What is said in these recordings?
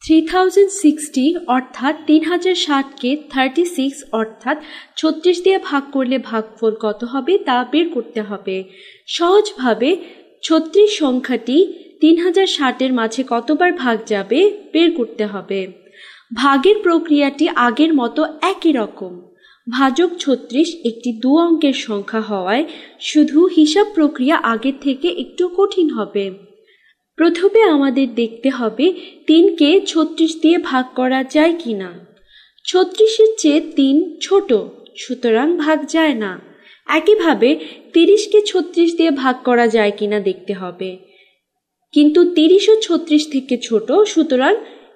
3060 অর্থাৎ 3060কে 36 অর্থাৎ 36 দিয়ে ভাগ করলে ভাগফল কত হবে তা বের করতে হবে। সহজভাবে 36 সংখ্যাটি 3060-এর মাঝে কতবার ভাগ যাবে বের করতে হবে। ভাগের প্রক্রিয়াটি আগের মতো একই রকম। ভাজক 36 একটি 2 অঙ্কের সংখ্যা হওয়ায় শুধু হিসাব প্রক্রিয়া আগের থেকে একটু কঠিন হবে। প্রথমে আমাদের দেখতে হবে 3কে 36 দিয়ে ভাগ করা যায় কিনা। 36-এর চেয়ে 3 ছোট, সুতরাং ভাগ যায় না। একইভাবে 30কে 36 দিয়ে ভাগ করা যায় কিনা দেখতে হবে, কিন্তু 30ও 36 থেকে ছোট, সুতরাং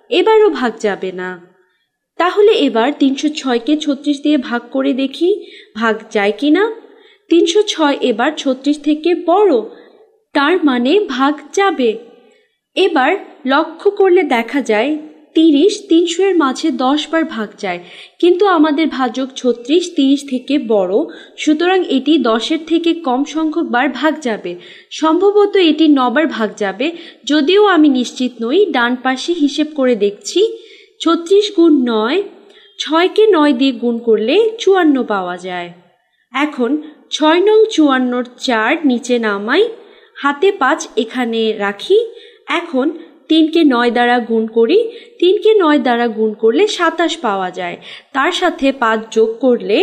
এবারও ভাগ যাবে না। তাহলে এবার 306কে 36 দিয়ে ভাগ করে দেখি ভাগ যায় কিনা। 306 এবার 36 থেকে বড়, তার মানে ভাগ যাবে। এবার লক্ষ্য করলে দেখা যায় 30 300-এর মাঝে 10 বার ভাগ যায়, কিন্তু আমাদের ভাজক 36 30 থেকে বড়, সুতরাং এটি 10-এর থেকে কম সংখ্যক বার ভাগ যাবে। সম্ভবত এটি 9 বার ভাগ যাবে, যদিও আমি নিশ্চিত নই। ডান পাশে হিসেব করে দেখছি। 36 গুণ 9, 6কে 9 দিয়ে গুণ করলে 54 পাওয়া যায়। এখন 6 নং 54-র 4 নিচে নামাই, হাতে 5 এখানে রাখি। এখন 3কে 9 দ্বারা গুণ করি। 3কে 9 দ্বারা গুণ করলে 27 পাওয়া যায়। তার সাথে 5 যোগ করলে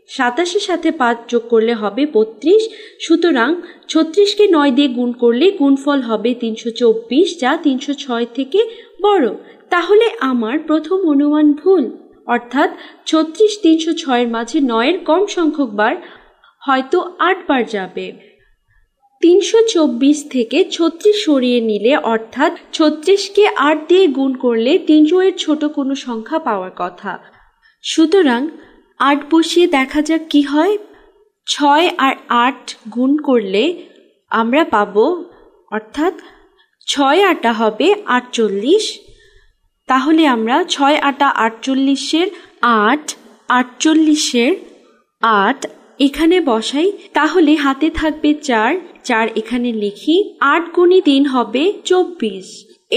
27-এর সাথে 5 যোগ করলে হবে 32। সুতরাং 36কে 9 দিয়ে গুণ করলে গুণফল হবে 324, যা 306 থেকে বড়। তাহলে আমার প্রথম অনুমান ভুল, অর্থাৎ 36 306-এর মাঝে 9-এর কম সংখ্যক বার, হয়তো 8 বার যাবে। 324 থেকে 36 সরিয়ে নিলে, অর্থাৎ 36কে 8 দিয়ে গুণ করলে 300-এর ছোট কোনো সংখ্যা পাওয়ার কথা। সুতরাং 8 বসিয়ে দেখা যাক কি হয়। 6 আর 8 গুণ করলে আমরা পাবো, অর্থাৎ 6 8 হবে 48। তাহলে আমরা 6 8 48-এর 8, 48-এর 8 এখানে বসাই। তাহলে হাতে থাকবে 4, 4 এখানে লিখি। 8 গুণি 3 হবে 24।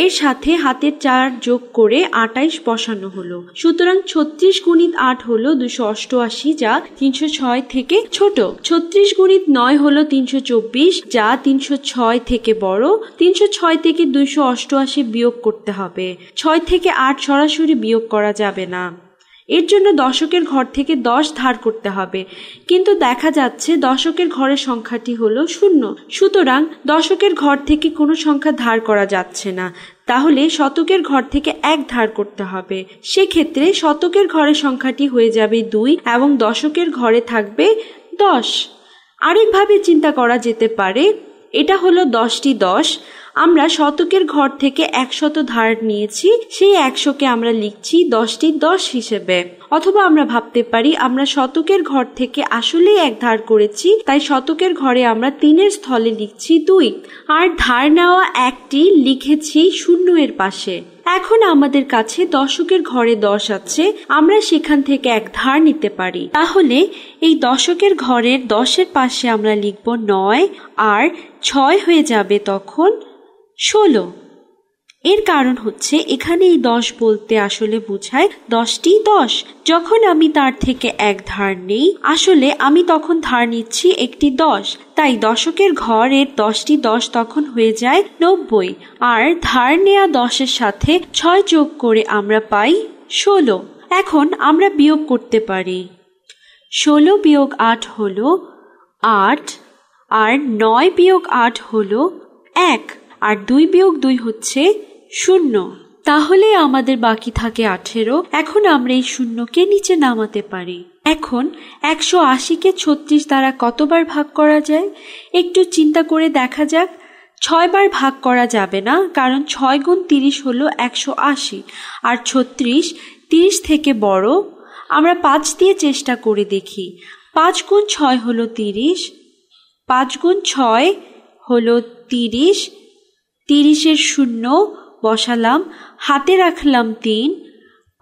এর সাথে হাতের 4 যোগ করে 28 বসানো হলো। সুতরাং 36 গুণিত 8 হলো 288, যা 306 থেকে ছোট। 36 গুণিত 9 হলো 324, যা 306 থেকে বড়। 306 থেকে 288 বিয়োগ করতে হবে। 6 থেকে 8 সরাসরি বিয়োগ করা যাবে না, এর জন্য দশকের ঘর থেকে 10 ধার করতে হবে, কিন্তু দেখা যাচ্ছে দশকের ঘরের সংখ্যাটি হলো 0। সুতরাং দশকের ঘর থেকে কোনো সংখ্যা ধার করা যাচ্ছে না। তাহলে শতকের ঘর থেকে 1 ধার করতে হবে। সেক্ষেত্রে শতকের ঘরের সংখ্যাটি হয়ে যাবে 2 এবং দশকের ঘরে থাকবে 10। আরেকভাবে চিন্তা করা যেতে পারে, এটা হলো 10টি 10। আমরা শতকের ঘর থেকে 100 ধার নিয়েছি, সেই 100কে আমরা লিখছি 10টি 10 হিসেবে। অথবা আমরা ভাবতে পারি আমরা শতকের ঘর থেকে আসলেই 1 ধার করেছি, তাই শতকের ঘরে আমরা 3-এর স্থলে লিখছি 2, আর ধার নেওয়া 1টি লিখেছি 0-এর পাশে। এখন আমাদের কাছে দশকের ঘরে 10 আছে, আমরা সেখান থেকে 1 ধার নিতে পারি। তাহলে এই দশকের ঘরের 10-এর পাশে আমরা লিখব 9, আর 6 হয়ে যাবে তখন 16। এর কারণ হচ্ছে এখানে এই 10 বলতে আসলে বোঝায় 10টি 10। যখন আমি তার থেকে 1 ধার নেই, আসলে আমি তখন ধার নিচ্ছি একটি 10, তাই দশকের ঘরের 10টি 10 তখন হয়ে যায় 90। আর ধার নেয়া 10-এর সাথে 6 যোগ করে আমরা পাই 16। এখন আমরা বিয়োগ করতে পারি। 16 বিয়োগ 8 হলো 8, আর 9 বিয়োগ 8 হলো 1, আর 2 বিয়োগ 2 হচ্ছে 0। তাহলে আমাদের বাকি থাকে 18। এখন আমরা এই শূন্যকে নিচে নামাতে পারি। এখন 180-কে 36 দ্বারা কতবার ভাগ করা যায় একটু চিন্তা করে দেখা যাক। 6 বার ভাগ করা যাবে না, কারণ 6 গুণ 30 হলো 180, আর 36 30 থেকে বড়। আমরা 5 দিয়ে চেষ্টা করে দেখি। 5 গুণ 6 হলো 30, 5 গুণ 6 হলো 30। 30-এর 0 বসালাম, হাতে রাখলাম 3।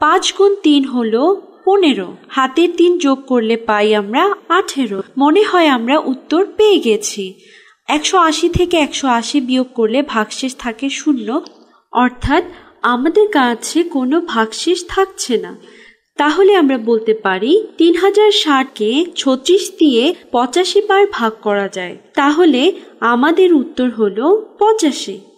5 গুণ 3 হলো 15, হাতের 3 যোগ করলে পাই আমরা 18। মনে হয় আমরা উত্তর পেয়ে গেছি। 180 থেকে 180 বিয়োগ করলে ভাগশেষ থাকে 0, অর্থাৎ আমাদের কাছে কোনো ভাগশেষ থাকছে না। তাহলে আমরা বলতে পারি 3060কে 36 দিয়ে 85 বার ভাগ করা যায়। তাহলে আমাদের উত্তর হলো 85।